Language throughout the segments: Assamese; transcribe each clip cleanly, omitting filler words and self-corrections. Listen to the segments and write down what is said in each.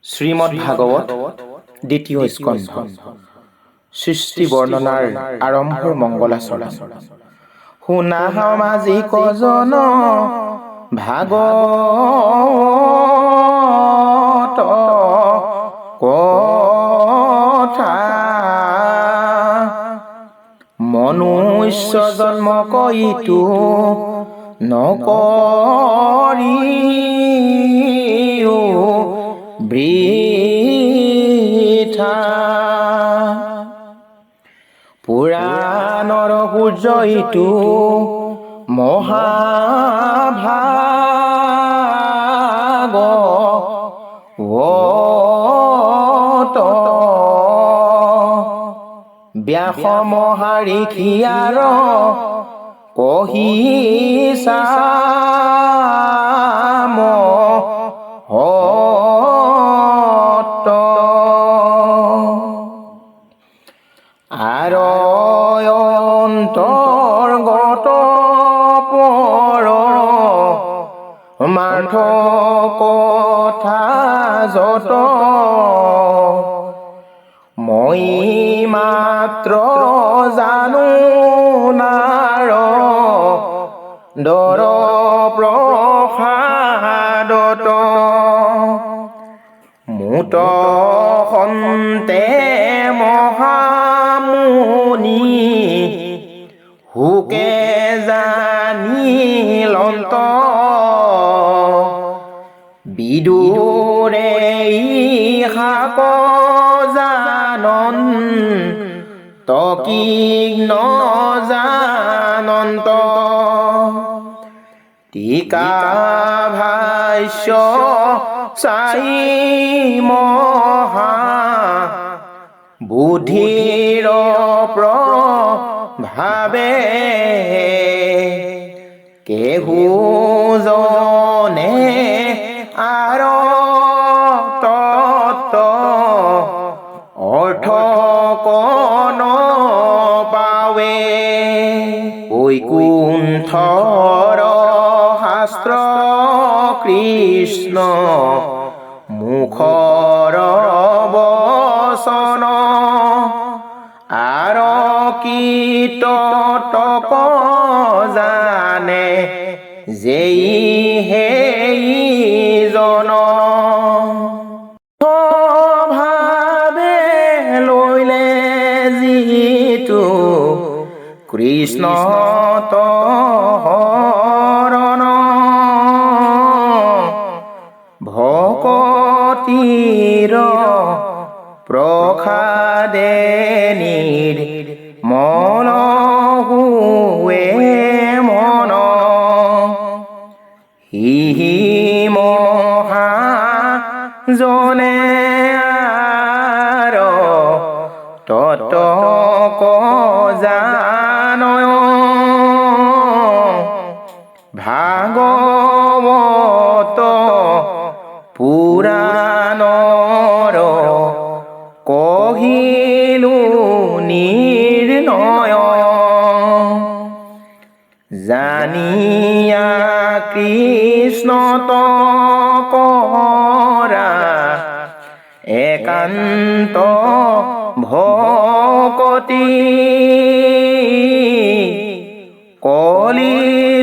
শ্ৰীমদ ভাগৱত দ্বিতীয় স্কন্ধ সৃষ্টি বৰ্ণনাৰ আৰম্ভৰ মংগলাচৰণ। শুনা সামাজিক জন ভাগৱত কথা, মনুষ্য জন্ম কইতো নকৰি বৃথা। পুৰাণৰ সূৰ্য ইটো মহাভাগৱত, ব্যাস মহাৰিষিয়াৰ কহিছা অন্তৰ্গত পৰ মাৰ্থ কথা যত, মই মাত্ৰ জানো নাৰ দৰ প্ৰসাদত। মুত সন্তে মহামুনি হুকে জানিলন্ত, বিদুৰে ইহাক জানন তকিন জানন্ত। টিকা ভাষ্য চাই মহা বুদ্ধিৰ প্ৰভাৱে, কেহুজনে আৰ তত্ত্ব অৰ্থ কন পাৱে। বৈকুণ্ঠৰ শাস্ত্ৰ কৃষ্ণ মুখৰ বচন, আৰ কীট তপ জানে যেই সেই জন। ভাৱে লৈলে যিটো কৃষ্ণ তহৰণ, ভকতিৰ প্ৰসাদে নিৰ্মল হুৱে মন। হিহি মহাজনে আৰ তত্ত্ব জানয়, ভাগৱত পুৰাণৰ কহিলো নিৰ্ণয়। জানিয়া কৃষ্ণ কৰা একান্ত ভকতি, কলি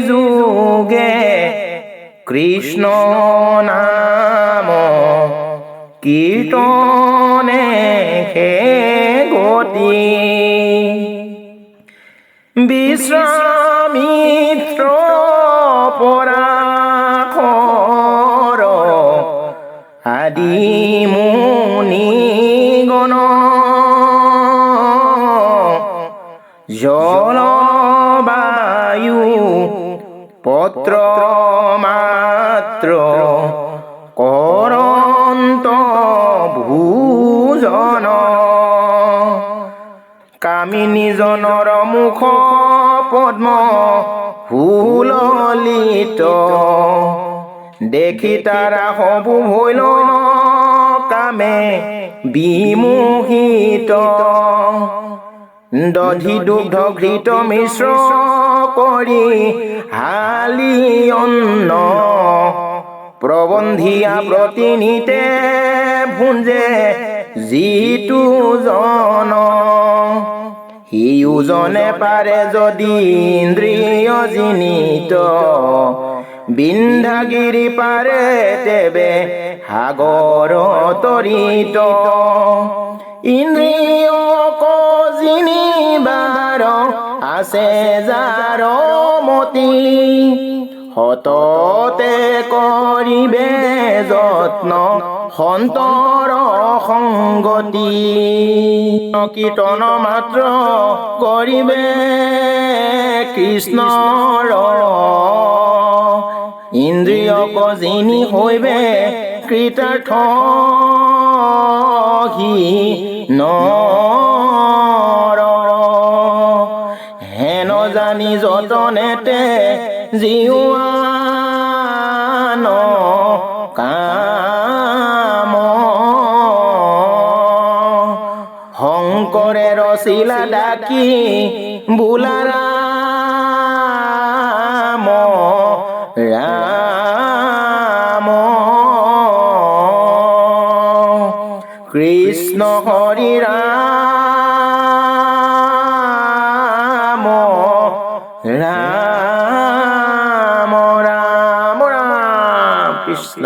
যুগে কৃষ্ণ নাম কীৰ্তনে হে গতি। বিশ্বামিত্ৰ পৰাশৰ আদি মুনিগণ, জলবায়ু পত্ৰ মাত্ৰ কৰন্ত ভোজন, কামিনী জনৰ মুখ পদ্ম ফুললিত, দেখি তাৰা হবু হইল কামে বিমোহিত। দধি দুগ্ধ ঘৃত মিশ্ৰ কৰি হালি অন্ন, প্ৰবন্ধিয়া প্ৰতিনিতে ভুঞ্জে যিটো জন সিওজনে পাৰে যদি ইন্দ্ৰিয় জিনিত বিন্ধ্যাগিৰি পাৰে তেবে সাগৰ তৰিত ইন্দ্ৰিয় জিনিবাৰ আছে যাৰ মতি সততে কৰিবে যত্ন সন্তৰ সংগতি কীৰ্তন মাত্ৰ কৰিবে কৃষ্ণৰ ইন্দ্ৰিয়ক জিনি হৈবে কৃতাৰ্থ সি নৰ হেন জানি যতনেতে জীৱান কাম শংকৰে ৰচিলা ডাকি বোলা ৰাম ৰাম কৃষ্ণ হৰি ৰাম ৰাম ৰাম ৰাম কৃষ্ণ।